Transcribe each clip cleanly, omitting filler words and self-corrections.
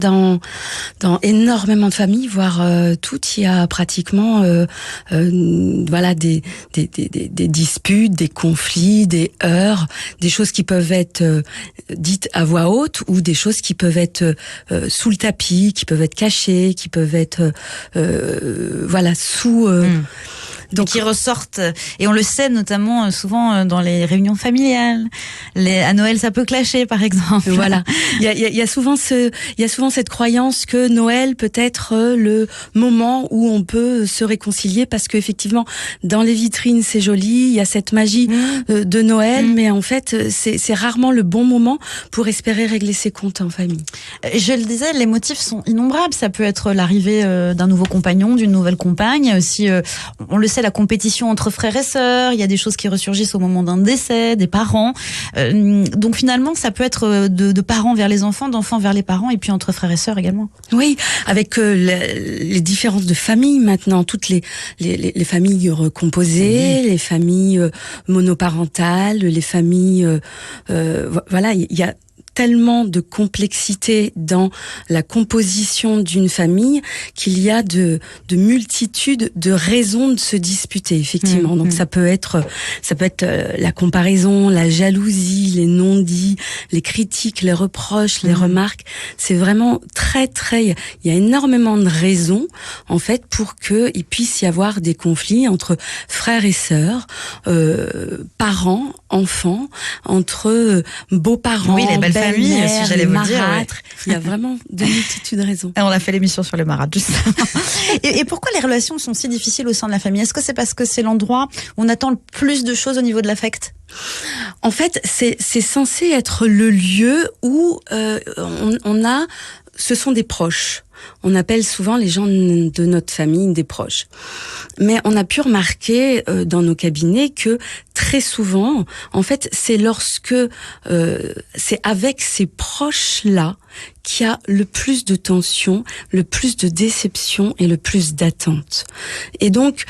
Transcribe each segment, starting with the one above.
Dans énormément de familles, voire toutes, il y a pratiquement voilà des disputes, des conflits, des heurts, des choses qui peuvent être dites à voix haute ou des choses qui peuvent être sous le tapis, qui peuvent être cachées, qui peuvent être voilà sous donc qui ressortent, et on le sait notamment souvent dans les réunions familiales. À Noël, ça peut clasher, par exemple. Voilà, il y a souvent cette croyance que Noël peut être le moment où on peut se réconcilier, parce que effectivement, dans les vitrines, c'est joli, il y a cette magie de Noël, mais en fait, c'est rarement le bon moment pour espérer régler ses comptes en famille. Je le disais, les motifs sont innombrables. Ça peut être l'arrivée d'un nouveau compagnon, d'une nouvelle compagne. Il y a aussi, on le sait, la compétition entre frères et sœurs. Il y a des choses qui ressurgissent au moment d'un décès, des parents. Donc finalement, ça peut être de parents vers les enfants, d'enfants vers les parents, et puis entre frères et sœurs également. Oui, avec les différences de familles maintenant, toutes les familles recomposées, les familles monoparentales, les familles, voilà, il y a tellement de complexité dans la composition d'une famille qu'il y a de multitudes de raisons de se disputer, effectivement. Donc ça peut être la comparaison, la jalousie, les non-dits, les critiques, les reproches, les remarques. C'est vraiment il y a énormément de raisons, en fait, pour qu'il puisse y avoir des conflits entre frères et sœurs, parents, enfants, entre beaux-parents, oui, les belles familles, si j'allais vous dire. Ouais. Il y a vraiment de multitudes de raisons. Et on a fait l'émission sur le marâtre, justement. et pourquoi les relations sont si difficiles au sein de la famille? Est-ce que c'est parce que c'est l'endroit où on attend le plus de choses au niveau de l'affect? En fait, c'est censé être le lieu où ce sont des proches. On appelle souvent les gens de notre famille des proches. Mais on a pu remarquer dans nos cabinets que très souvent, en fait, c'est lorsque c'est avec ces proches-là qu'il y a le plus de tension, le plus de déception et le plus d'attente. Et donc,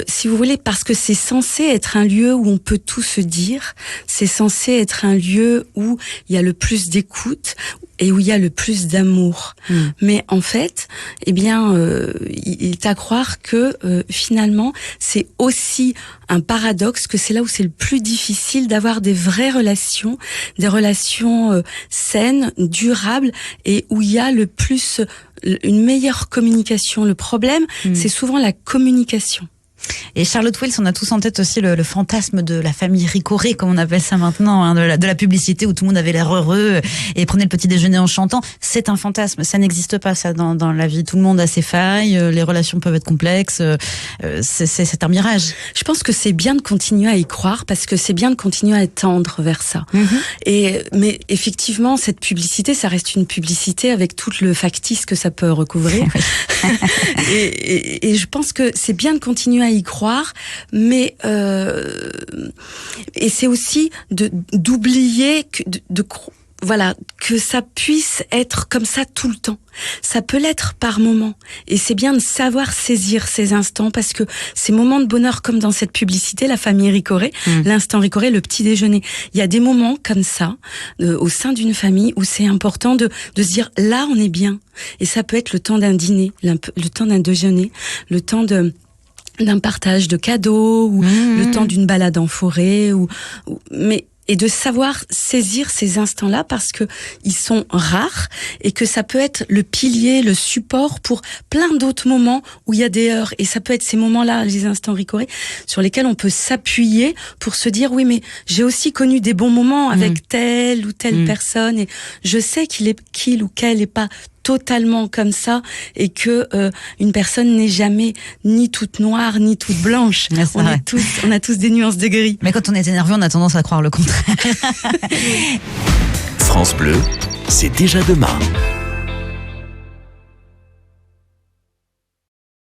si vous voulez, parce que c'est censé être un lieu où on peut tout se dire, c'est censé être un lieu où il y a le plus d'écoute et où il y a le plus d'amour. Mais en fait, eh bien, il est à croire que finalement, c'est aussi un paradoxe, que c'est là où c'est le plus difficile d'avoir des vraies relations, des relations saines, durables, et où il y a le plus une meilleure communication. Le problème, c'est souvent la communication. Et Charlotte Wills, on a tous en tête aussi le fantasme de la famille Ricoré, comme on appelle ça maintenant, hein, de la publicité où tout le monde avait l'air heureux et prenait le petit déjeuner en chantant. C'est un fantasme, ça n'existe pas, ça, dans la vie. Tout le monde a ses failles, les relations peuvent être complexes, c'est un mirage. Je pense que c'est bien de continuer à y croire, parce que c'est bien de continuer à tendre vers ça. Mais effectivement, cette publicité, ça reste une publicité avec tout le factice que ça peut recouvrir. et je pense que c'est bien de continuer à y croire, mais et c'est aussi d'oublier voilà, que ça puisse être comme ça tout le temps. Ça peut l'être par moments, et c'est bien de savoir saisir ces instants, parce que ces moments de bonheur, comme dans cette publicité, la famille Ricoré, l'instant Ricoré, le petit déjeuner, il y a des moments comme ça au sein d'une famille où c'est important de se dire là on est bien, et ça peut être le temps d'un dîner, le temps d'un déjeuner, le temps d'un partage de cadeaux, ou le temps d'une balade en forêt, et de savoir saisir ces instants-là, parce que ils sont rares, et que ça peut être le pilier, le support pour plein d'autres moments où il y a des heurts. Et ça peut être ces moments-là, les instants Ricoré, sur lesquels on peut s'appuyer pour se dire oui, mais j'ai aussi connu des bons moments avec telle ou telle personne, et je sais qu'il ou qu'elle n'est pas totalement comme ça, et que une personne n'est jamais ni toute noire ni toute blanche. On a tous des nuances de gris. Mais quand on est énervé, on a tendance à croire le contraire. France Bleu, c'est déjà demain.